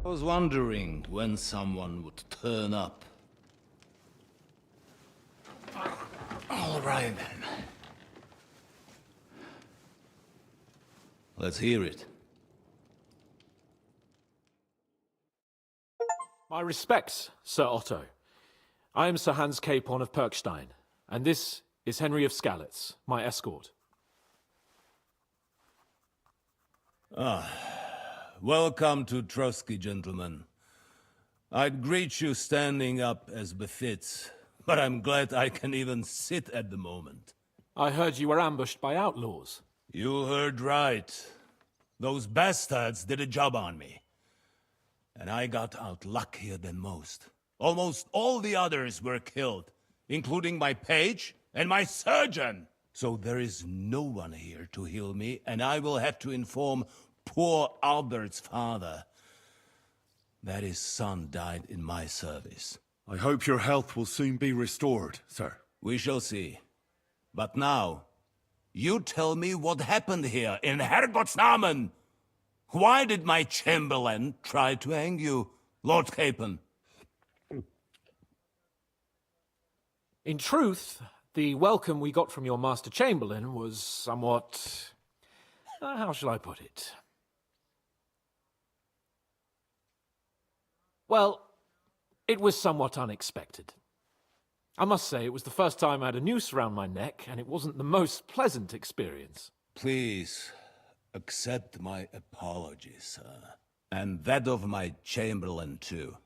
I was wondering when someone would turn up. All right, then. Let's hear it. My respects, Sir Otto. I am Sir Hans Capon of Perkstein, and this is Henry of Skalitz, my escort. Welcome to Trotsky, gentlemen. I'd greet you standing up as befits, but I'm glad I can even sit at the moment. I heard you were ambushed by outlaws. You heard right. Those bastards did a job on me. And I got out luckier than most. Almost all the others were killed, including my page and my surgeon. So there is no one here to heal me, and I will have to inform poor Albert's father that his son died in my service. I hope your health will soon be restored, sir. We shall see. But now, you tell me what happened here in Herrgottsnamen. Why did my chamberlain try to hang you, Lord Capon? In truth, the welcome we got from your Master Chamberlain was somewhat... how shall I put it? Well, it was somewhat unexpected. I must say, it was the first time I had a noose around my neck, and it wasn't the most pleasant experience. Please, accept my apologies, sir. And that of my chamberlain, too.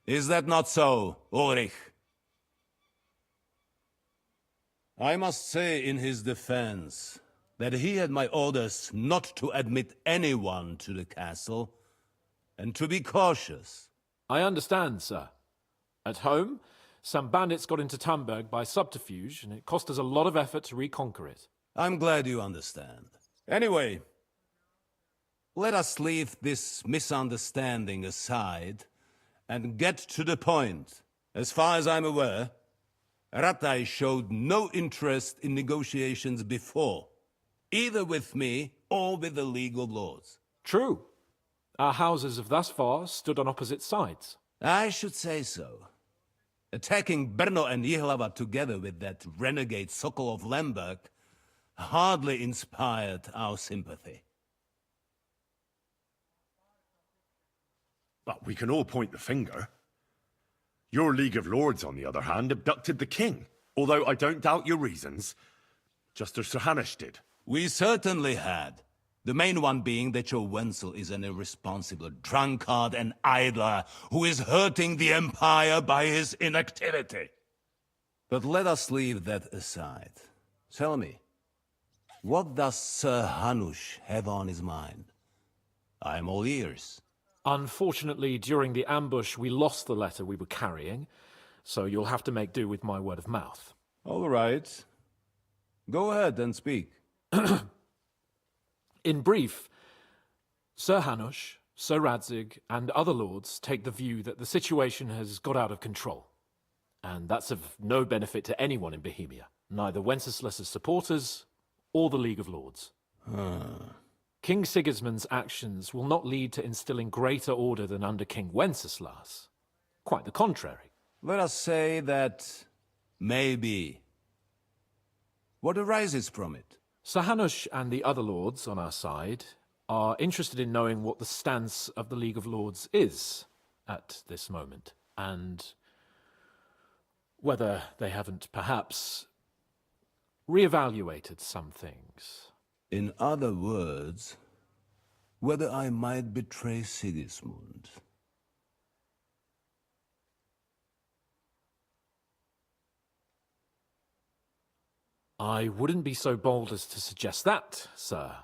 Is that not so, Ulrich? I must say in his defense that he had my orders not to admit anyone to the castle, and to be cautious. I understand, sir. At home, some bandits got into Tamberg by subterfuge, and it cost us a lot of effort to reconquer it. I'm glad you understand. Anyway, let us leave this misunderstanding aside and get to the point. As far as I'm aware, Ratai showed no interest in negotiations before, either with me or with the League of Lords. True. Our houses have thus far stood on opposite sides. I should say so. Attacking Brno and Jihlava together with that renegade Sokol of Lemberg hardly inspired our sympathy. But we can all point the finger. Your League of Lords, on the other hand, abducted the king. Although I don't doubt your reasons, just as Sir Hanush did. We certainly had. The main one being that your Wenzel is an irresponsible drunkard and idler who is hurting the Empire by his inactivity. But let us leave that aside. Tell me, what does Sir Hanush have on his mind? I am all ears. Unfortunately, during the ambush, we lost the letter we were carrying, so you'll have to make do with my word of mouth. All right. Go ahead and speak. In brief, Sir Hanush, Sir Radzig, and other lords take the view that the situation has got out of control. And that's of no benefit to anyone in Bohemia, neither Wenceslas's supporters or the League of Lords. King Sigismund's actions will not lead to instilling greater order than under King Wenceslas. Quite the contrary. Let us say that maybe. What arises from it? Sir Hanush and the other lords on our side are interested in knowing what the stance of the League of Lords is at this moment, and whether they haven't perhaps reevaluated some things. In other words, whether I might betray Sigismund. I wouldn't be so bold as to suggest that, sir.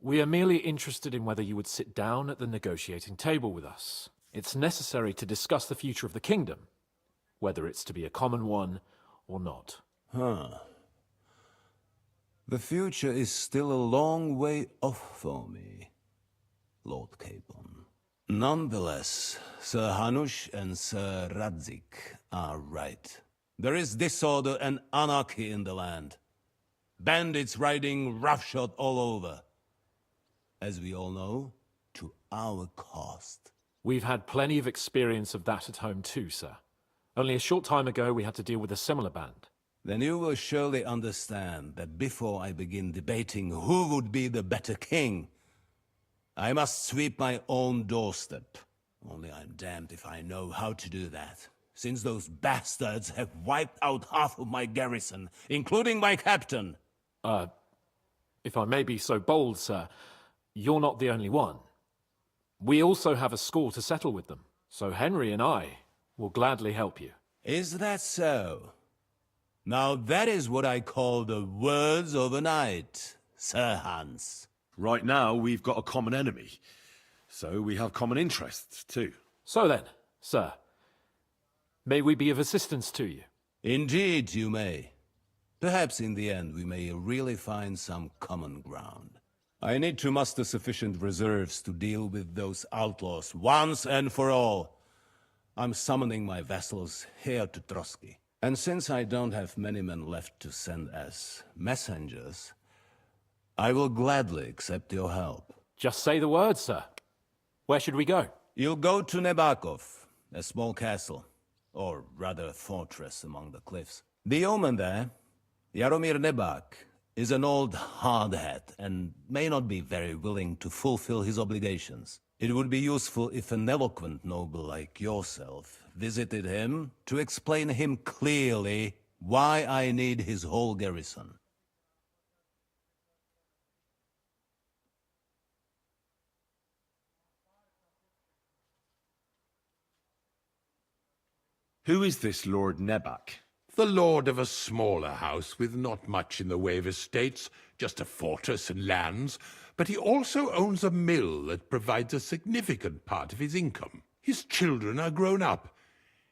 We are merely interested in whether you would sit down at the negotiating table with us. It's necessary to discuss the future of the kingdom, whether it's to be a common one or not. The future is still a long way off for me, Lord Capon. Nonetheless, Sir Hanush and Sir Radzig are right. There is disorder and anarchy in the land. Bandits riding roughshod all over. As we all know, to our cost. We've had plenty of experience of that at home too, sir. Only a short time ago we had to deal with a similar band. Then you will surely understand that before I begin debating who would be the better king, I must sweep my own doorstep. Only I'm damned if I know how to do that, since those bastards have wiped out half of my garrison, including my captain. If I may be so bold, sir, you're not the only one. We also have a score to settle with them, so Henry and I will gladly help you. Is that so? Now that is what I call the words of a knight, Sir Hans. Right now, we've got a common enemy. So we have common interests, too. So then, sir, may we be of assistance to you? Indeed you may. Perhaps in the end we may really find some common ground. I need to muster sufficient reserves to deal with those outlaws once and for all. I'm summoning my vassals here to Trotsky. And since I don't have many men left to send as messengers, I will gladly accept your help. Just say the word, sir. Where should we go? You'll go to Nebakov, a small castle, or rather a fortress among the cliffs. The yeoman there, Jaromir Nebak, is an old hardhat and may not be very willing to fulfill his obligations. It would be useful if an eloquent noble like yourself visited him to explain him clearly why I need his whole garrison. Who is this Lord Nebak? The lord of a smaller house with not much in the way of estates, just a fortress and lands, but he also owns a mill that provides a significant part of his income. His children are grown up.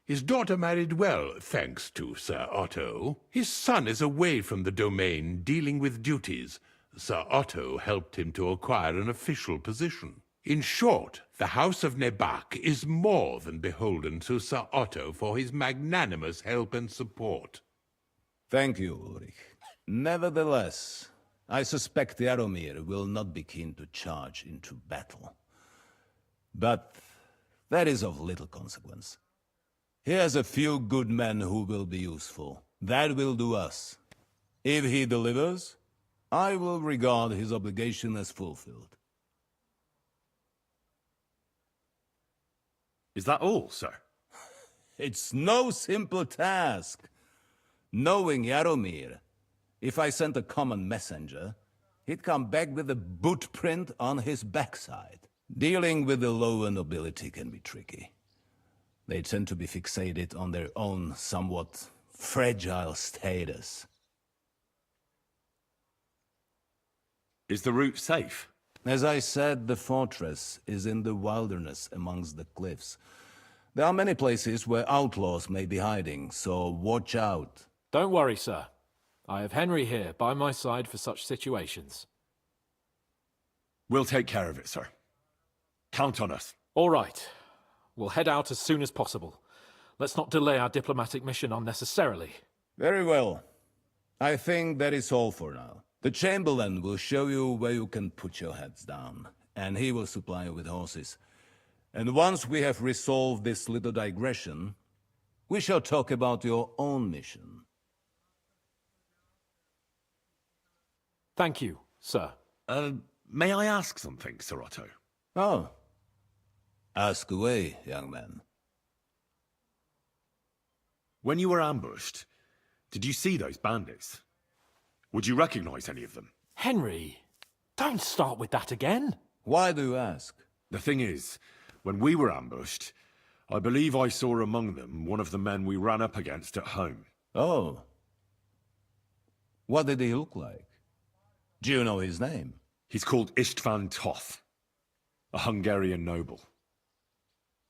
His daughter married well, thanks to Sir Otto. His son is away from the domain, dealing with duties. Sir Otto helped him to acquire an official position. In short, the House of Nebak is more than beholden to Sir Otto for his magnanimous help and support. Thank you, Ulrich. Nevertheless, I suspect Jaromir will not be keen to charge into battle. But that is of little consequence. He has a few good men who will be useful. That will do us. If he delivers, I will regard his obligation as fulfilled. Is that all, sir? It's no simple task. Knowing Jaromir, if I sent a common messenger, he'd come back with a boot print on his backside. Dealing with the lower nobility can be tricky. They tend to be fixated on their own somewhat fragile status. Is the route safe? As I said, the fortress is in the wilderness amongst the cliffs. There are many places where outlaws may be hiding, so watch out. Don't worry, sir. I have Henry here by my side for such situations. We'll take care of it, sir. Count on us. All right. We'll head out as soon as possible. Let's not delay our diplomatic mission unnecessarily. Very well. I think that is all for now. The Chamberlain will show you where you can put your heads down, and he will supply you with horses. And once we have resolved this little digression, we shall talk about your own mission. Thank you, sir. May I ask something, Sir Otto? Oh. Ask away, young man. When you were ambushed, did you see those bandits? Would you recognize any of them? Henry, don't start with that again. Why do you ask? The thing is, when we were ambushed, I believe I saw among them one of the men we ran up against at home. Oh. What did he look like? Do you know his name? He's called Istvan Toth, a Hungarian noble.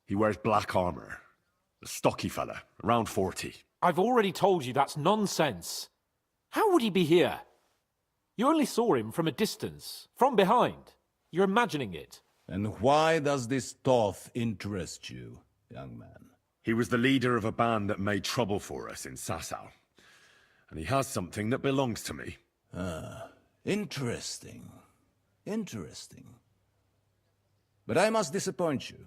He wears black armor, a stocky fella, around 40. I've already told you that's nonsense. How would he be here? You only saw him from a distance, from behind. You're imagining it. And why does this Toth interest you, young man? He was the leader of a band that made trouble for us in Sasau. And he has something that belongs to me. Interesting. Interesting. But I must disappoint you.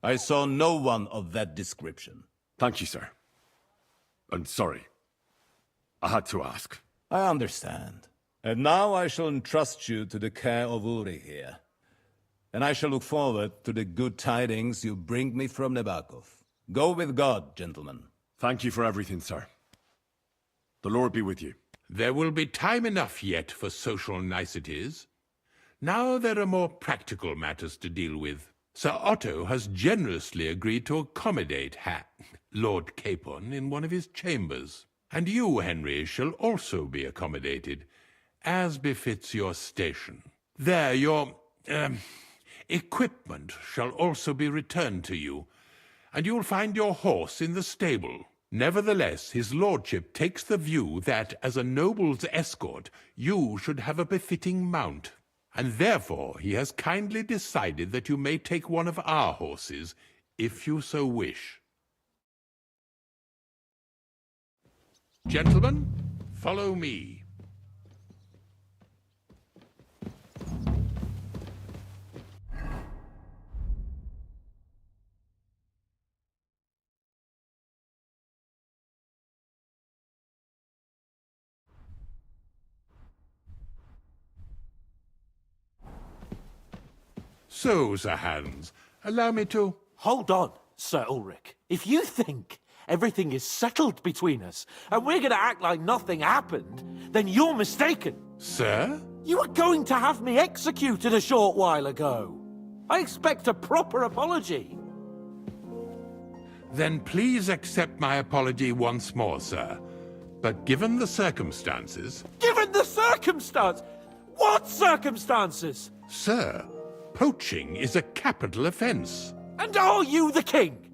I saw no one of that description. Thank you, sir. And sorry. I had to ask. I understand. And now I shall entrust you to the care of Uri here. And I shall look forward to the good tidings you bring me from Nebakov. Go with God, gentlemen. Thank you for everything, sir. The Lord be with you. There will be time enough yet for social niceties. Now there are more practical matters to deal with. Sir Otto has generously agreed to accommodate Lord Capon in one of his chambers. And you, Henry, shall also be accommodated, as befits your station. There, your equipment shall also be returned to you, and you'll find your horse in the stable. Nevertheless, his lordship takes the view that, as a noble's escort, you should have a befitting mount, and therefore he has kindly decided that you may take one of our horses, if you so wish. Gentlemen, follow me. So, Sir Hans, allow me to... Hold on, Sir Ulrich. If you think everything is settled between us, and we're going to act like nothing happened, then you're mistaken. Sir? You were going to have me executed a short while ago. I expect a proper apology. Then please accept my apology once more, sir. But given the circumstances... Given the circumstance? What circumstances? Sir, poaching is a capital offense. And are you the king?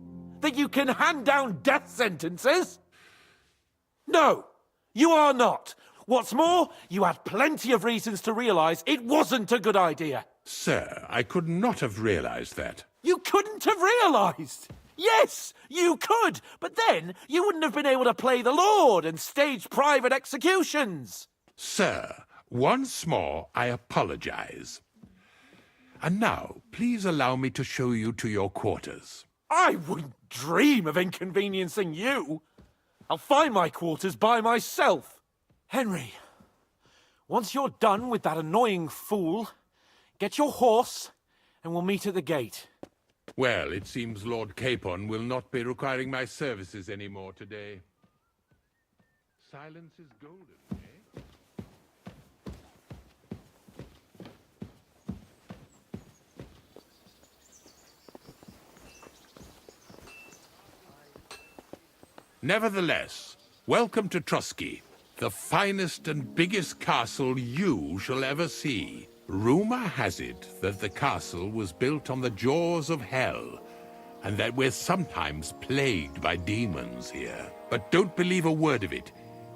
That you can hand down death sentences? No, you are not. What's more, you had plenty of reasons to realize it wasn't a good idea. Sir, I could not have realized that. You couldn't have realized. Yes, you could, but then you wouldn't have been able to play the Lord and stage private executions. Sir, once more I apologize. And now, please allow me to show you to your quarters. I wouldn't dream of inconveniencing you. I'll find my quarters by myself. Henry, once you're done with that annoying fool, get your horse and we'll meet at the gate. Well, it seems Lord Capon will not be requiring my services anymore today. Silence is golden, eh? Nevertheless, welcome to Trusky, the finest and biggest castle you shall ever see. Rumor has it that the castle was built on the jaws of hell, and that we're sometimes plagued by demons here. But don't believe a word of it.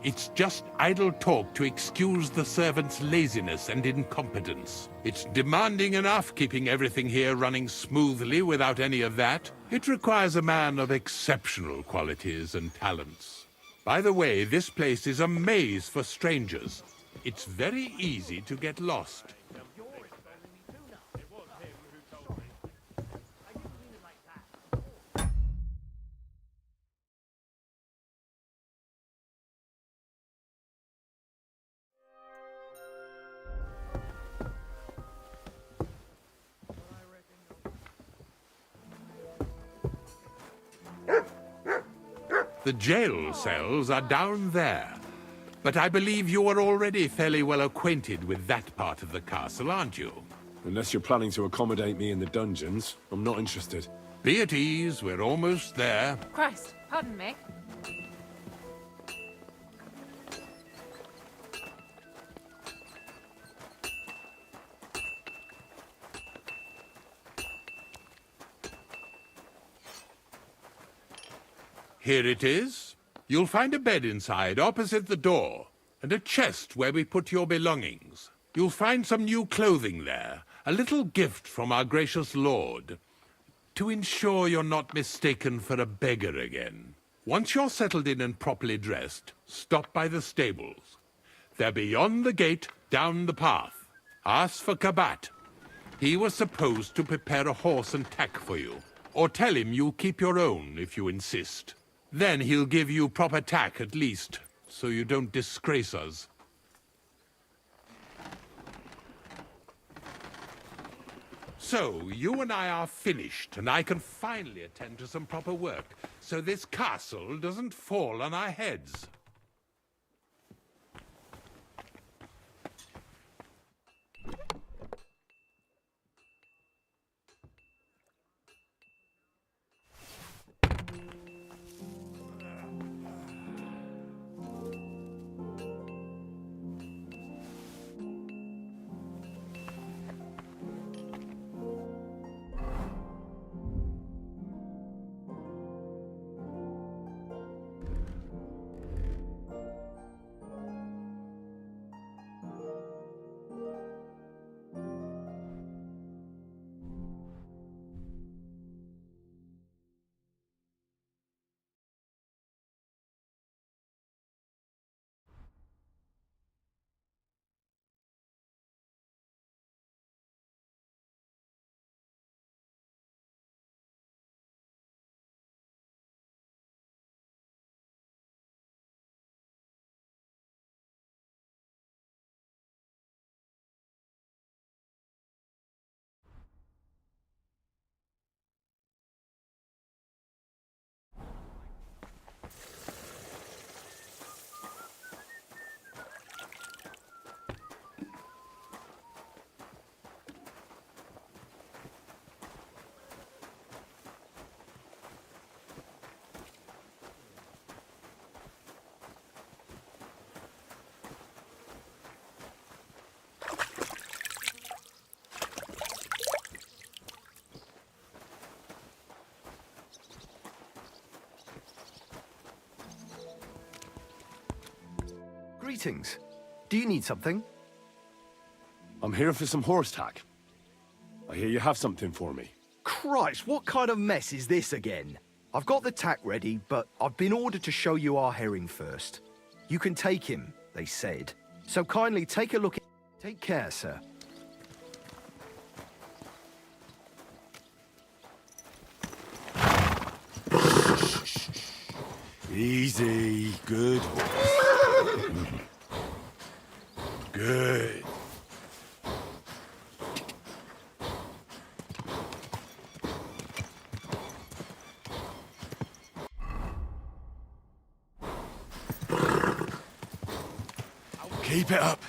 It's just idle talk to excuse the servants' laziness and incompetence. It's demanding enough keeping everything here running smoothly without any of that. It requires a man of exceptional qualities and talents. By the way, this place is a maze for strangers. It's very easy to get lost. The jail cells are down there. But I believe you are already fairly well acquainted with that part of the castle, aren't you? Unless you're planning to accommodate me in the dungeons, I'm not interested. Be at ease, we're almost there. Christ, pardon me. Here it is. You'll find a bed inside, opposite the door, and a chest where we put your belongings. You'll find some new clothing there, a little gift from our gracious lord, to ensure you're not mistaken for a beggar again. Once you're settled in and properly dressed, stop by the stables. They're beyond the gate, down the path. Ask for Kabat. He was supposed to prepare a horse and tack for you. Or tell him you'll keep your own if you insist. Then he'll give you proper tack at least, so you don't disgrace us. So, you and I are finished, and I can finally attend to some proper work, so this castle doesn't fall on our heads. Greetings. Do you need something? I'm here for some horse tack. I hear you have something for me. Christ, what kind of mess is this again? I've got the tack ready, but I've been ordered to show you our herring first. You can take him, they said. So kindly take a look. Take care, sir. Easy. Good horse. Good. Keep it up.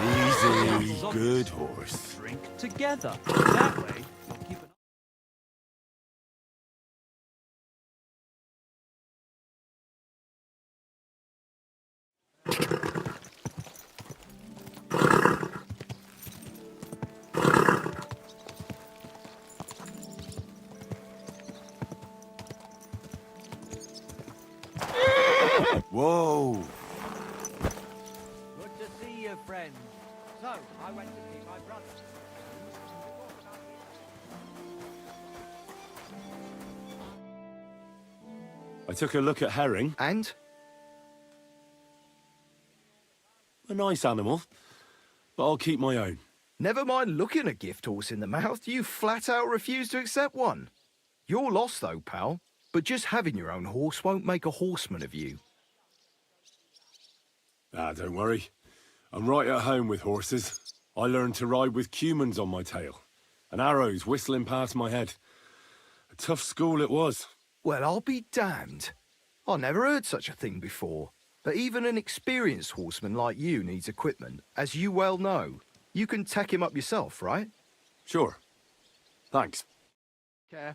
Easy. Good horse. Drink together. That way, you'll keep an Whoa. Good to see you, friend. So, I went to see my brother. I took a look at herring. And? A nice animal, but I'll keep my own. Never mind looking a gift horse in the mouth, you flat out refuse to accept one. You're lost though, pal. But just having your own horse won't make a horseman of you. Ah, don't worry. I'm right at home with horses. I learned to ride with cumans on my tail, and arrows whistling past my head. A tough school it was. Well, I'll be damned. I never heard such a thing before. But even an experienced horseman like you needs equipment, as you well know. You can tack him up yourself, right? Sure. Thanks. Care.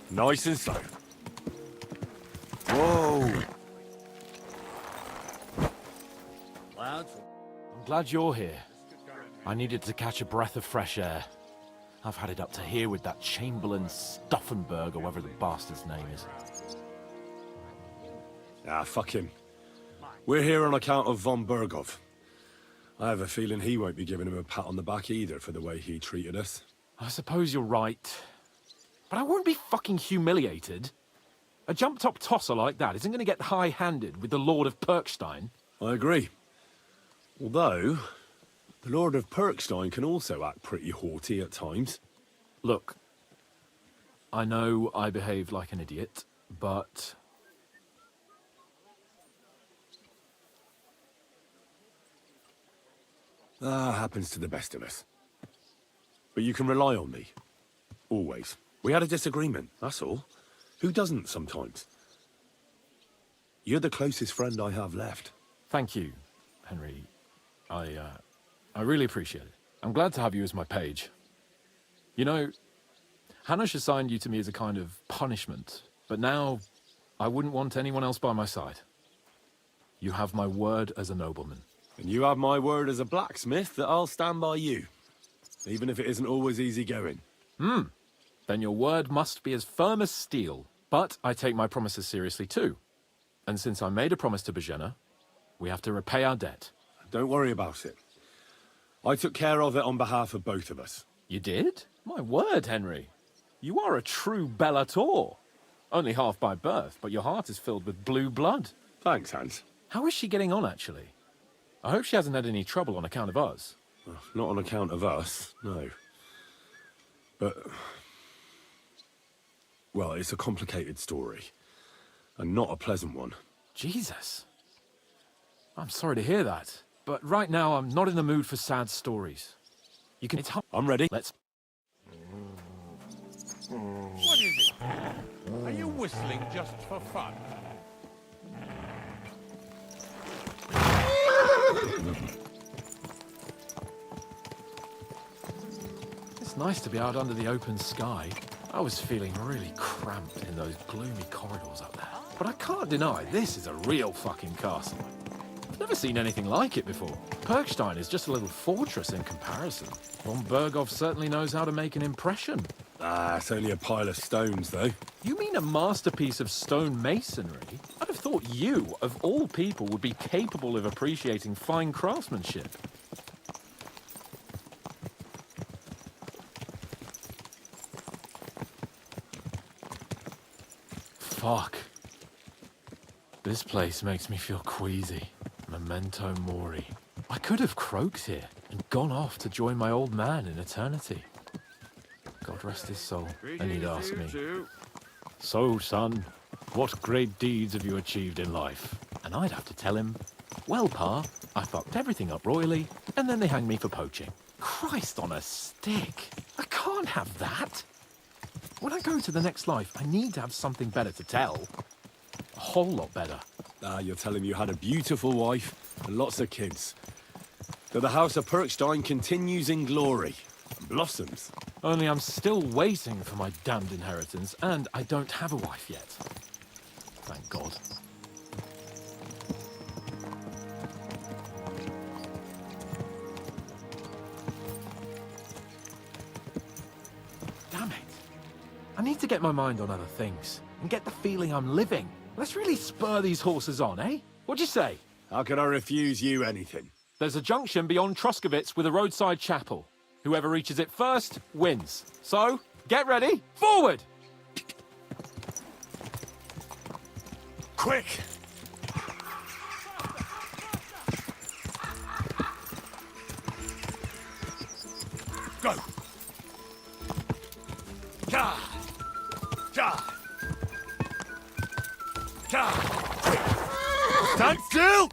Nice and slow. Whoa! Lads, I'm glad you're here. I needed to catch a breath of fresh air. I've had it up to here with that Chamberlain Stauffenberg, or whatever the bastard's name is. Ah, fuck him. We're here on account of von Berghoff. I have a feeling he won't be giving him a pat on the back either for the way he treated us. I suppose you're right. But I won't be fucking humiliated. A jump-top tosser like that isn't going to get high-handed with the Lord of Perkstein. I agree. Although, the Lord of Perkstein can also act pretty haughty at times. Look, I know I behaved like an idiot, but... Happens to the best of us. But you can rely on me. Always. We had a disagreement, that's all. Who doesn't sometimes? You're the closest friend I have left. Thank you, Henry. I really appreciate it. I'm glad to have you as my page. You know, Hanush assigned you to me as a kind of punishment, but now I wouldn't want anyone else by my side. You have my word as a nobleman. And you have my word as a blacksmith that I'll stand by you. Even if it isn't always easy going. Then your word must be as firm as steel. But I take my promises seriously too. And since I made a promise to Bajena, we have to repay our debt. Don't worry about it. I took care of it on behalf of both of us. You did? My word, Henry. You are a true bellator. Only half by birth, but your heart is filled with blue blood. Thanks, Hans. How is she getting on, actually? I hope she hasn't had any trouble on account of us. Not on account of us, no. But... well, it's a complicated story. And not a pleasant one. Jesus. I'm sorry to hear that. But right now, I'm not in the mood for sad stories. You can... I'm ready. Let's... What is it? Are you whistling just for fun? It's nice to be out under the open sky. I was feeling really cramped in those gloomy corridors up there. But I can't deny, this is a real fucking castle. I've never seen anything like it before. Perkstein is just a little fortress in comparison. Von Berghoff certainly knows how to make an impression. Ah, it's only a pile of stones, though. You mean a masterpiece of stone masonry? I'd have thought you, of all people, would be capable of appreciating fine craftsmanship. Fuck. This place makes me feel queasy. Memento mori. I could have croaked here and gone off to join my old man in eternity. God rest his soul. And he'd ask me, "So, son, what great deeds have you achieved in life?" And I'd have to tell him, "Well, Pa, I fucked everything up royally, and then they hanged me for poaching." Christ on a stick. I can't have that. When I go to the next life, I need to have something better to tell. A whole lot better. Ah, you'll tell him you had a beautiful wife and lots of kids. That the House of Perkstein continues in glory and blossoms. Only I'm still waiting for my damned inheritance, and I don't have a wife yet. Thank God. Damn it. I need to get my mind on other things, and get the feeling I'm living. Let's really spur these horses on, eh? What'd you say? How can I refuse you anything? There's a junction beyond Troskovitz with a roadside chapel. Whoever reaches it first wins. So, get ready, forward! Quick! Go! Ja! Ja! Ja! Quick! Stand still!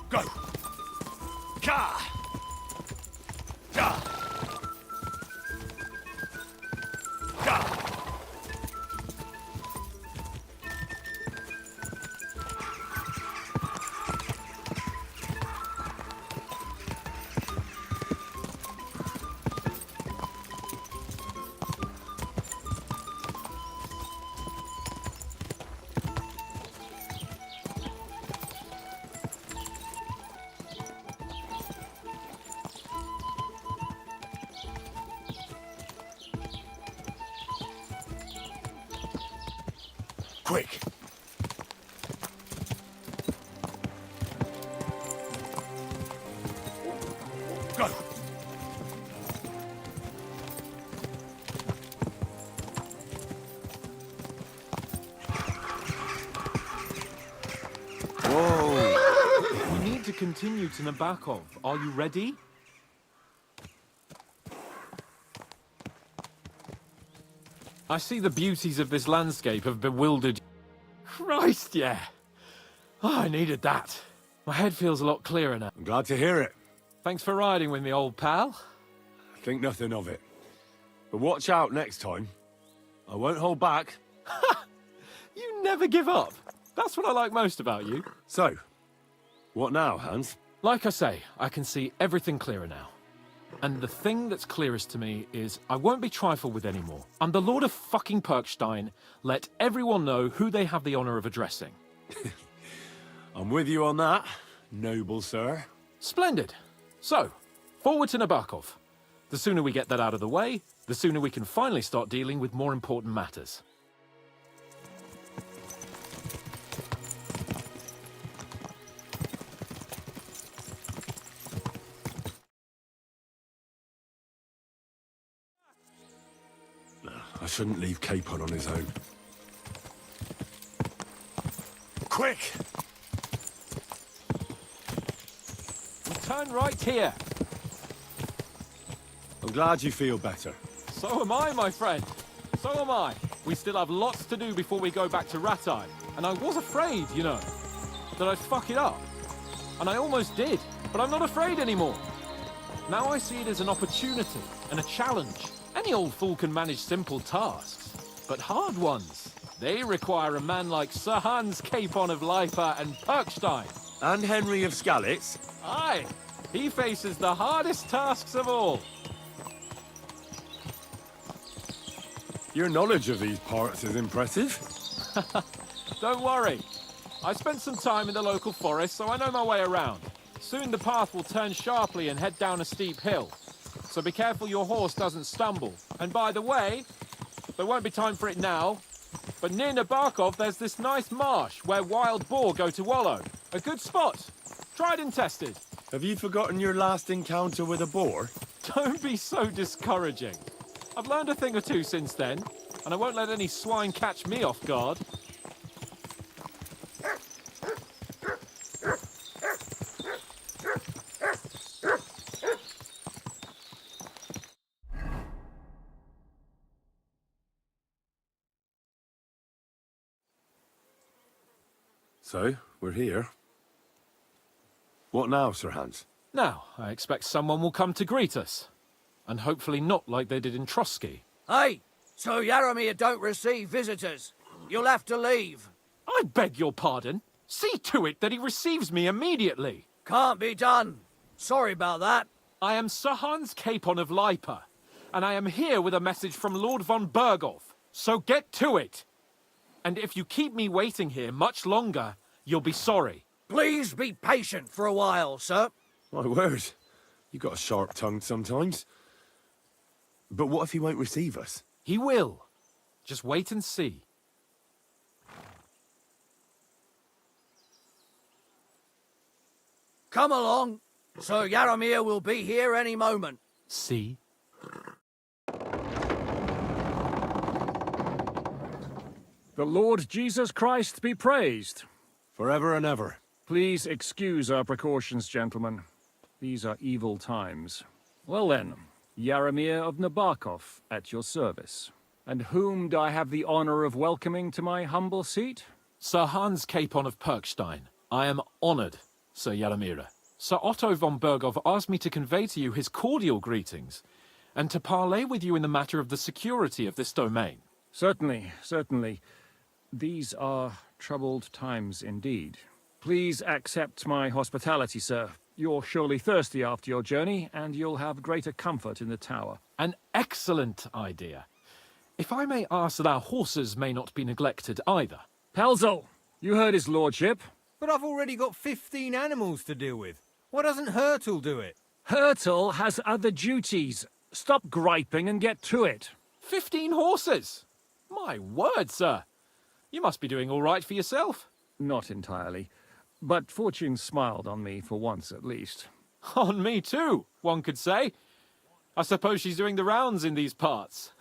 Go! Ja! Ja! Ja! Quick! Go! We need to continue to Nabokov. Are you ready? I see the beauties of this landscape have bewildered. Christ, yeah. Oh, I needed that. My head feels a lot clearer now. I'm glad to hear it. Thanks for riding with me, old pal. Think nothing of it. But watch out next time. I won't hold back. You never give up. That's what I like most about you. So, what now, Hans? Like I say, I can see everything clearer now. And the thing that's clearest to me is I won't be trifled with anymore. I'm the Lord of fucking Perkstein. Let everyone know who they have the honor of addressing. I'm with you on that, noble sir. Splendid. So, forward to Nabokov. The sooner we get that out of the way, the sooner we can finally start dealing with more important matters. I shouldn't leave Capon on his own. Quick! We'll turn right here. I'm glad you feel better. So am I, my friend. So am I. We still have lots to do before we go back to Rattay. And I was afraid, you know, that I'd fuck it up. And I almost did, but I'm not afraid anymore. Now I see it as an opportunity and a challenge. Any old fool can manage simple tasks, but hard ones, they require a man like Sir Hans Capon of Lipa and Perkstein. And Henry of Skalitz. Aye, he faces the hardest tasks of all. Your knowledge of these parts is impressive. Don't worry. I spent some time in the local forest, so I know my way around. Soon the path will turn sharply and head down a steep hill. So be careful your horse doesn't stumble. And by the way, there won't be time for it now, but near Nabokov there's this nice marsh where wild boar go to wallow. A good spot. Tried and tested. Have you forgotten your last encounter with a boar? Don't be so discouraging. I've learned a thing or two since then, and I won't let any swine catch me off guard. So, we're here. What now, Sir Hans? Now, I expect someone will come to greet us. And hopefully not like they did in Trotsky. Hey, so Yaramir don't receive visitors. You'll have to leave. I beg your pardon. See to it that he receives me immediately. Can't be done. Sorry about that. I am Sir Hans Capon of Lipa, and I am here with a message from Lord von Berghoff. So get to it. And if you keep me waiting here much longer, you'll be sorry. Please be patient for a while, sir. My word. You got a sharp tongue sometimes. But what if he won't receive us? He will. Just wait and see. Come along. Sir Yaramir will be here any moment. See? The Lord Jesus Christ be praised. Forever and ever. Please excuse our precautions, gentlemen. These are evil times. Well then, Yaramir of Nabokov, at your service. And whom do I have the honor of welcoming to my humble seat? Sir Hans Capon of Perkstein. I am honored, Sir Yaramir. Sir Otto von Berghoff asked me to convey to you his cordial greetings, and to parley with you in the matter of the security of this domain. Certainly, certainly. These are troubled times indeed. Please accept my hospitality, sir. You're surely thirsty after your journey, and you'll have greater comfort in the tower. An excellent idea. If I may ask that our horses may not be neglected either. Pelzel, you heard his lordship. But I've already got 15 animals to deal with. Why doesn't Hurtle do it? Hurtle has other duties. Stop griping and get to it. 15 horses! My word, sir. You must be doing all right for yourself. Not entirely. But fortune smiled on me for once at least. On me too, one could say. I suppose she's doing the rounds in these parts.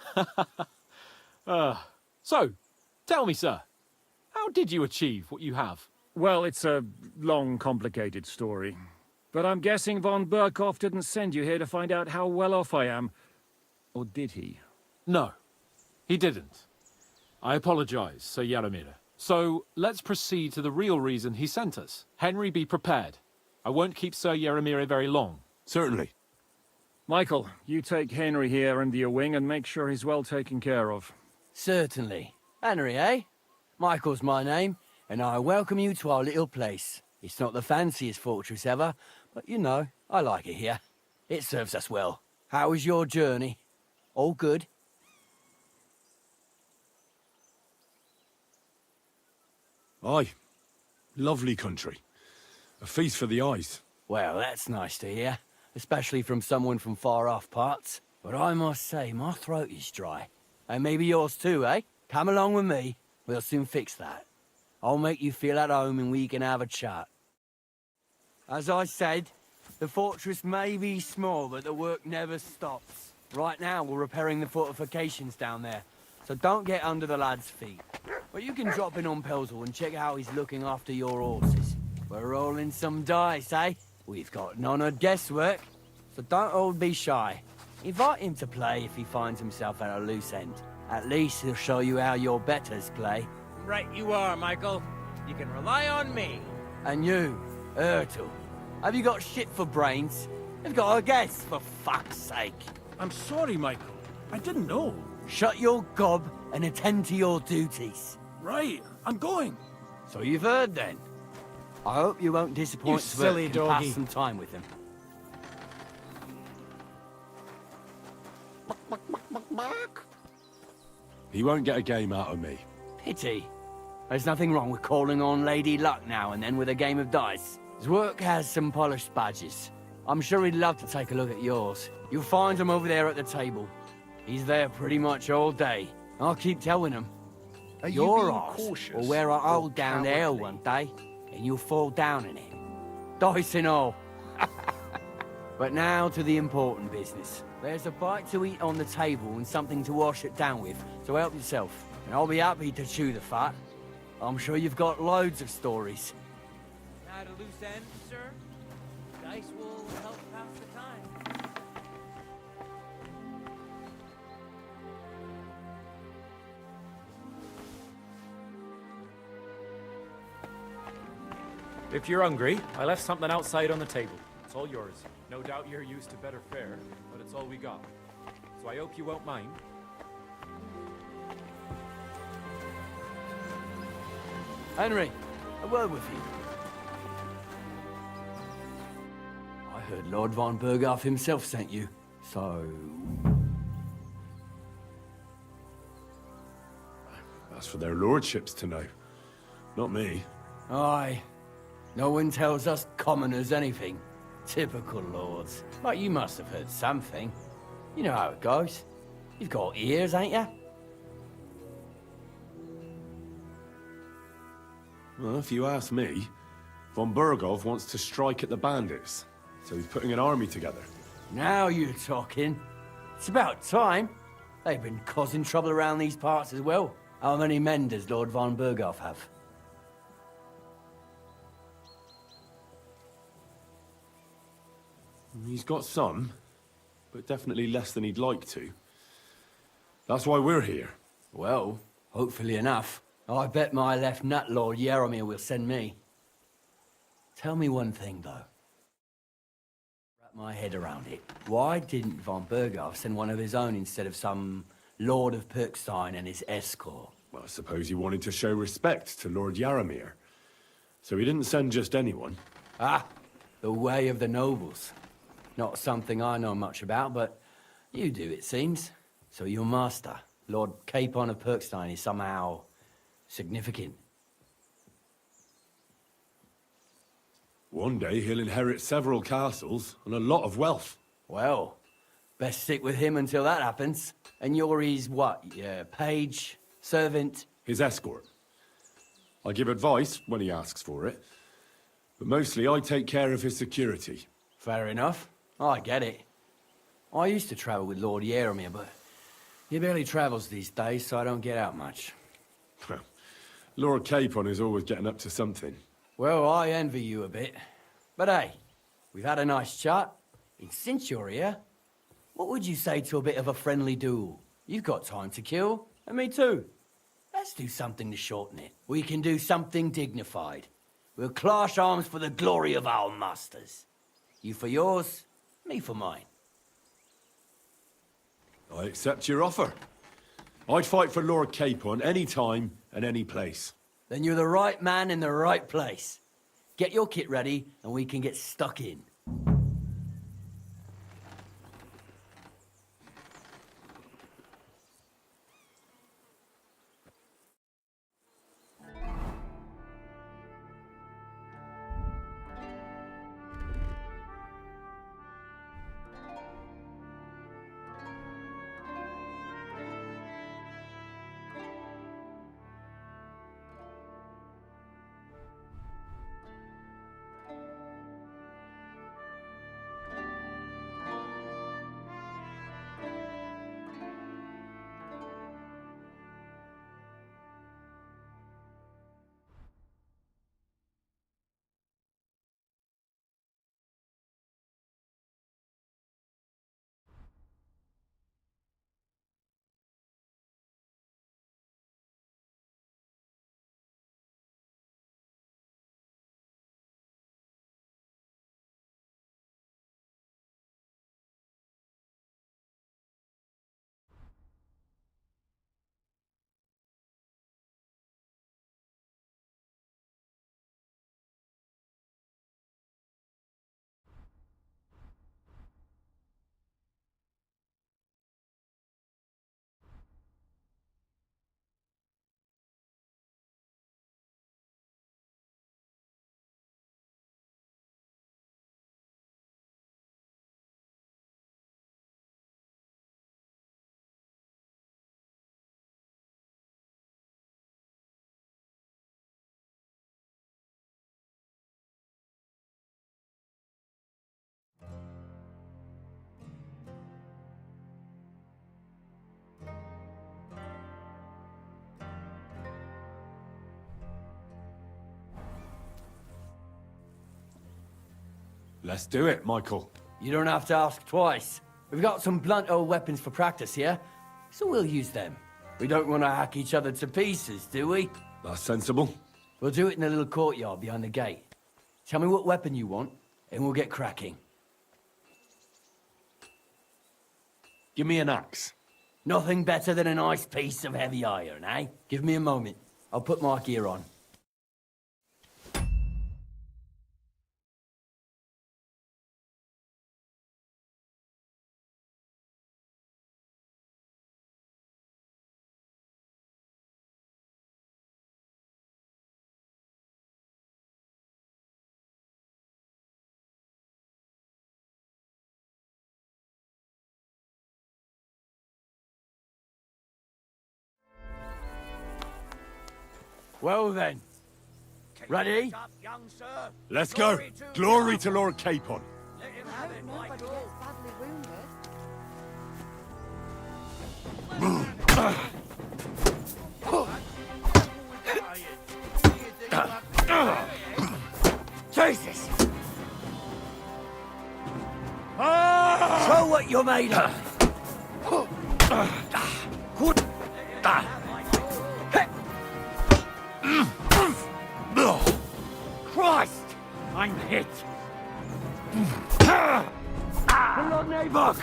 So, tell me, sir, how did you achieve what you have? Well, it's a long, complicated story. But I'm guessing von Berghoff didn't send you here to find out how well off I am. Or did he? No, he didn't. I apologize, Sir Yaramir. So, let's proceed to the real reason he sent us. Henry, be prepared. I won't keep Sir Yaramir very long. Certainly. Michael, you take Henry here under your wing and make sure he's well taken care of. Certainly. Henry, eh? Michael's my name, and I welcome you to our little place. It's not the fanciest fortress ever, but you know, I like it here. It serves us well. How was your journey? All good? Aye. Lovely country. A feast for the eyes. Well, that's nice to hear, especially from someone from far-off parts. But I must say, my throat is dry. And maybe yours too, eh? Come along with me. We'll soon fix that. I'll make you feel at home and we can have a chat. As I said, the fortress may be small, but the work never stops. Right now, we're repairing the fortifications down there, so don't get under the lad's feet. But you can drop in on Pelzel and check how he's looking after your horses. We're rolling some dice, eh? We've got none of guesswork, so don't all be shy. Invite him to play if he finds himself at a loose end. At least he'll show you how your betters play. Right you are, Michael. You can rely on me. And you, Ertl, have you got shit for brains? You've got a guess, for fuck's sake. I'm sorry, Michael. I didn't know. Shut your gob and attend to your duties. Right, I'm going. So you've heard then. I hope you won't disappoint You silly Svert and doggy. pass some time with him. He won't get a game out of me. Pity. There's nothing wrong with calling on Lady Luck now and then with a game of dice. His work has some polished badges. I'm sure he'd love to take a look at yours. You'll find him over there at the table. He's there pretty much all day. I'll keep telling him. Are you Your being arse cautious will wear a or hole down there cowardly? one day, and you'll fall down in it. Dice and all. But now to the important business. There's a bite to eat on the table and something to wash it down with, so help yourself. And I'll be happy to chew the fat. I'm sure you've got loads of stories. At a loose end, sir? Dice will help pass the time. If you're hungry, I left something outside on the table. It's all yours. No doubt you're used to better fare, but it's all we got. So I hope you won't mind. Henry, a word with you. I heard Lord von Berghoff himself sent you, so... That's for their lordships to know. Not me. Aye. No one tells us commoners anything. Typical lords. But you must have heard something. You know how it goes. You've got ears, ain't you? Well, if you ask me, von Berghoff wants to strike at the bandits. So he's putting an army together. Now you're talking. It's about time. They've been causing trouble around these parts as well. How many men does Lord von Berghoff have? He's got some, but definitely less than he'd like to. That's why we're here. Well, hopefully enough. I bet my left nut Lord Yaromir will send me. Tell me one thing, though. Wrap my head around it. Why didn't von Berghoff send one of his own instead of some Lord of Pirkstein and his escort? Well, I suppose he wanted to show respect to Lord Yaromir. So he didn't send just anyone. Ah, the way of the nobles. Not something I know much about, but you do, it seems. So your master, Lord Capon of Pirkstein, is somehow significant. One day he'll inherit several castles and a lot of wealth. Well, best stick with him until that happens. And you're his what? Page? Servant? His escort. I give advice when he asks for it, but mostly I take care of his security. Fair enough. I get it. I used to travel with Lord Yaromir, but he barely travels these days, so I don't get out much. Lord Capon is always getting up to something. Well, I envy you a bit. But hey, we've had a nice chat. And since you're here, what would you say to a bit of a friendly duel? You've got time to kill, and me too. Let's do something to shorten it. We can do something dignified. We'll clash arms for the glory of our masters. You for yours, me for mine. I accept your offer. I'd fight for Lord Capon any time and any place. Then you're the right man in the right place. Get your kit ready, and we can get stuck in. Let's do it, Michael. You don't have to ask twice. We've got some blunt old weapons for practice here, so we'll use them. We don't want to hack each other to pieces, do we? That's sensible. We'll do it in a little courtyard behind the gate. Tell me what weapon you want, and we'll get cracking. Give me an axe. Nothing better than a nice piece of heavy iron, eh? Give me a moment. I'll put my gear on. Well then. Ready? Let's go. Glory to Lord Capon. Nobody gets badly wounded. Jesus! Show what you're made of! Christ! I'm hit! Lord Nabok!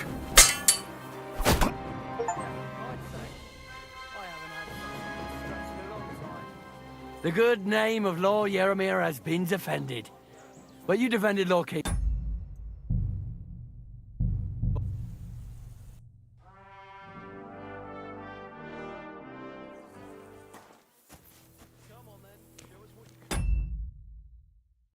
The good name of Lord Yaramir has been defended. But you defended Lord King.